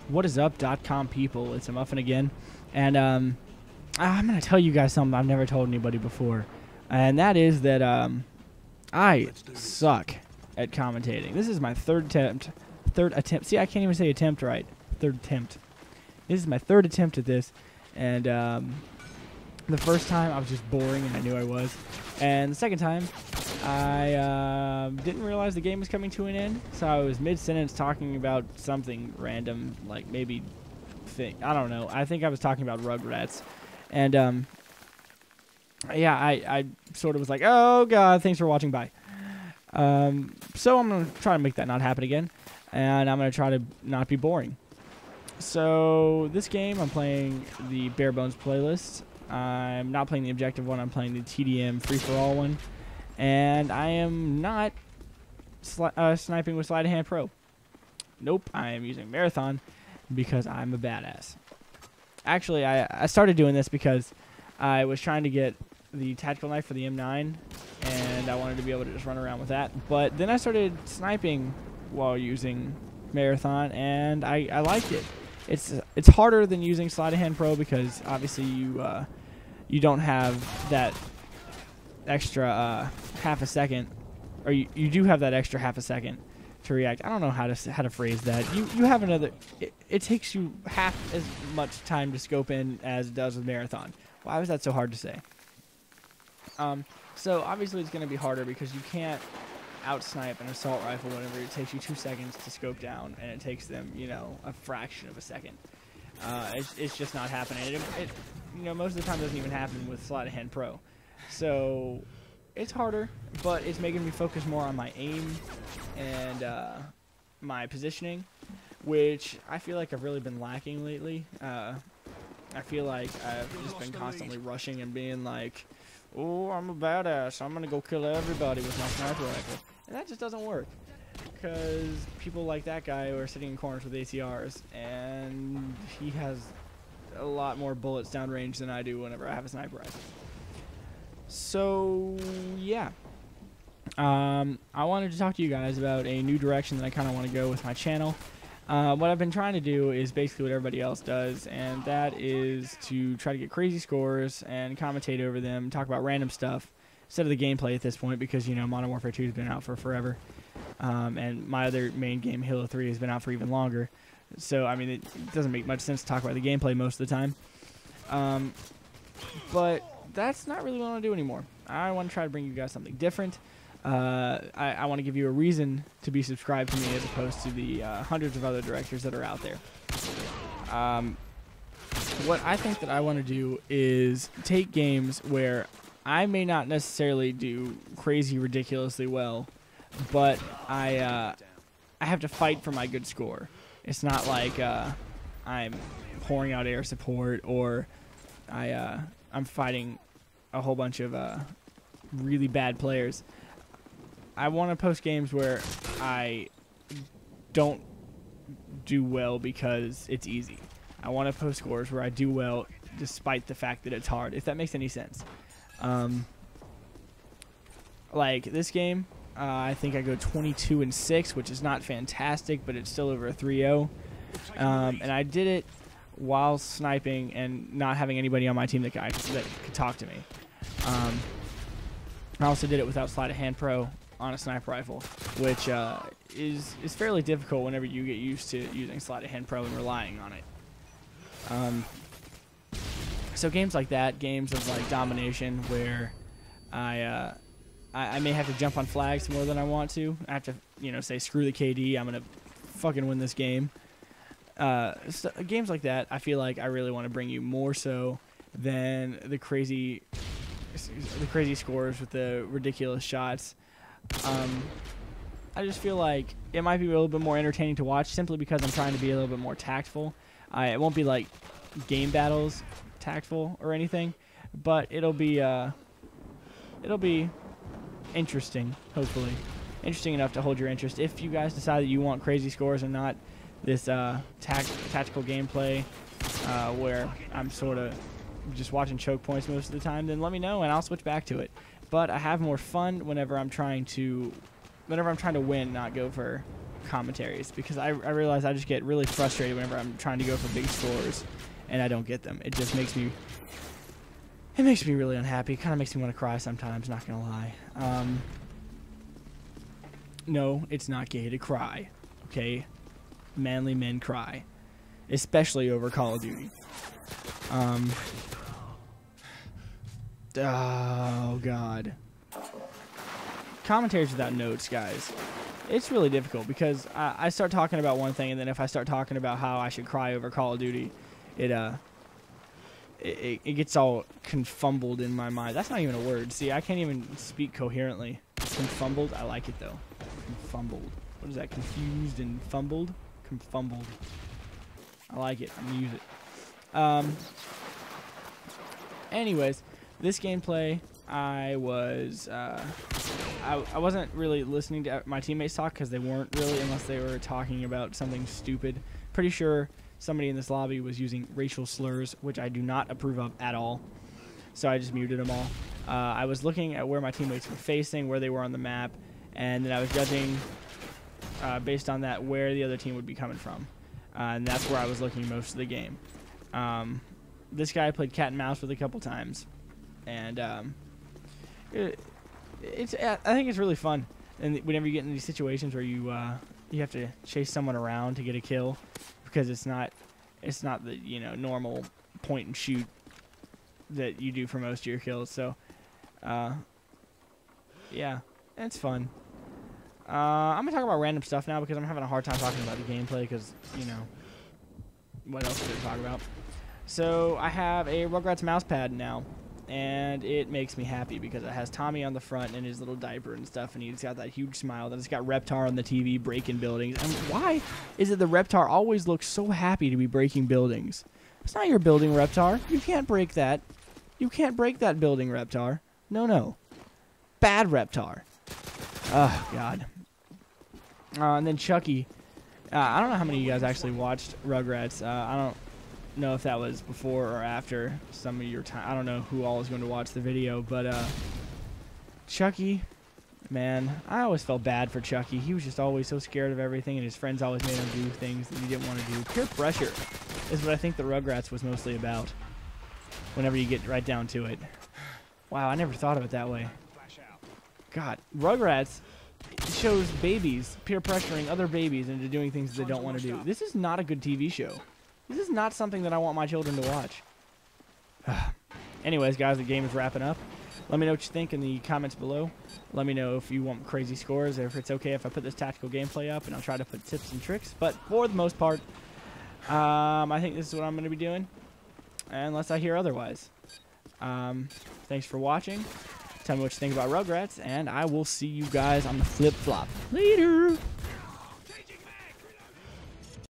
What is up, .com people? It's aMuffin again, and I'm gonna tell you guys something I've never told anybody before, and that is that I suck at commentating. This is my third attempt. See, I can't even say attempt right. Third attempt. This is my third attempt at this, and the first time I was just boring, and I knew I was, and the second time I didn't realize the game was coming to an end, so I was mid-sentence talking about something random, like maybe I don't know. I think I was talking about Rugrats, and yeah, I sort of was like, oh god, thanks for watching, bye. So I'm gonna try to make that not happen again, and I'm gonna try to not be boring. So this game, I'm playing the Bare Bones playlist. I'm not playing the objective one. I'm playing the TDM free-for-all one. And I am not sniping with Sleight of Hand Pro. Nope, I am using Marathon because I'm a badass. Actually, I started doing this because I was trying to get the tactical knife for the M9, and I wanted to be able to just run around with that. But then I started sniping while using Marathon, and I liked it. It's harder than using Sleight of Hand Pro because obviously you don't have that extra half a second, or you do have that extra half a second to react. I don't know how to phrase that. You have another. It takes you half as much time to scope in as it does with Marathon. Why was that so hard to say? So obviously it's going to be harder because you can't out-snipe an assault rifle whenever it takes you 2 seconds to scope down, and it takes them, you know, a fraction of a second. It's just not happening. It you know, most of the time doesn't even happen with Sleight of Hand Pro. So it's harder, but it's making me focus more on my aim and my positioning, which I feel like I've really been lacking lately. I feel like I've just been constantly rushing and being like, oh, I'm a badass, I'm gonna go kill everybody with my sniper rifle. And that just doesn't work, because people like that guy are sitting in corners with ACRs, and he has a lot more bullets downrange than I do whenever I have a sniper rifle. So, yeah. I wanted to talk to you guys about a new direction that I kind of want to go with my channel. What I've been trying to do is basically what everybody else does, and that is to try to get crazy scores and commentate over them, talk about random stuff instead of the gameplay at this point, because, you know, Modern Warfare 2 has been out for forever, and my other main game, Halo 3, has been out for even longer. So, I mean, it doesn't make much sense to talk about the gameplay most of the time. But that's not really what I want to do anymore. I want to try to bring you guys something different. I want to give you a reason to be subscribed to me as opposed to the hundreds of other directors that are out there. What I think that I want to do is take games where I may not necessarily do crazy, ridiculously well, but I have to fight for my good score. It's not like I'm pouring out air support, or I'm fighting a whole bunch of really bad players. I want to post games where I don't do well because it's easy. I want to post scores where I do well despite the fact that it's hard, if that makes any sense. Like this game, I think I go 22-6, which is not fantastic, but it's still over a 3-0. And I did it while sniping and not having anybody on my team that could talk to me. I also did it without Sleight of Hand Pro on a sniper rifle, which is fairly difficult whenever you get used to using Sleight of Hand Pro and relying on it. So games like that, games of like domination, where I may have to jump on flags more than I want to. I have to, you know, say screw the KD, I'm gonna fucking win this game. So games like that, I feel like I really want to bring you more so than the crazy scores with the ridiculous shots. I just feel like it might be a little bit more entertaining to watch, simply because I'm trying to be a little bit more tactful. It won't be like game battles tactful or anything, but it'll be interesting, hopefully. Interesting enough to hold your interest if you guys decide that you want crazy scores and not this tactical gameplay where I'm sort of just watching choke points most of the time. Then let me know and I'll switch back to it. But I have more fun whenever I'm trying to win, not go for commentaries because I realize I just get really frustrated whenever I'm trying to go for big scores and I don't get them. It just makes me really unhappy. It kind of makes me want to cry sometimes, not gonna lie. No, it's not gay to cry, okay? Manly men cry, especially over Call of Duty. Oh god. Commentaries without notes, guys. It's really difficult because I start talking about one thing, and then if I start talking about how I should cry over Call of Duty, it gets all confumbled in my mind. That's not even a word. See, I can't even speak coherently. Confumbled? I like it, though. Confumbled. What is that? Confused and fumbled? Confumbled. I like it. I'm going to use it. Anyways, this gameplay, I wasn't really listening to my teammates talk because they weren't really, unless they were talking about something stupid. Pretty sure somebody in this lobby was using racial slurs, which I do not approve of at all. So I just muted them all. I was looking at where my teammates were facing, where they were on the map, and then I was judging based on that where the other team would be coming from. And that's where I was looking most of the game. This guy played cat and mouse with a couple times, and I think it's really fun. And whenever you get in these situations where you have to chase someone around to get a kill, because it's not the normal point and shoot that you do for most of your kills. So yeah, it's fun. I'm gonna talk about random stuff now because I'm having a hard time talking about the gameplay because what else to talk about. So I have a Rugrats mouse pad now, and it makes me happy because it has Tommy on the front in his little diaper and stuff, and he's got that huge smile. Then it's got Reptar on the TV breaking buildings. And why is it the Reptar always looks so happy to be breaking buildings? It's not your building, Reptar. You can't break that. You can't break that building, Reptar. No. Bad Reptar. Oh, God. And then Chucky. I don't know how many of you guys actually watched Rugrats. I don't know if that was before or after some of your time. I don't know who all is going to watch the video, but Chucky, man, I always felt bad for Chucky. He was just always so scared of everything, and his friends always made him do things that he didn't want to do. Peer pressure is what I think the Rugrats was mostly about, whenever you get right down to it. Wow, I never thought of it that way. God, Rugrats shows babies peer pressuring other babies into doing things that they don't want to do. This is not a good TV show. This is not something that I want my children to watch. Anyways, guys, the game is wrapping up. Let me know what you think in the comments below. Let me know if you want crazy scores, or if it's okay if I put this tactical gameplay up, and I'll try to put tips and tricks. But for the most part, I think this is what I'm going to be doing, unless I hear otherwise. Thanks for watching. Tell me what you think about Rugrats, and I will see you guys on the flip-flop. Later!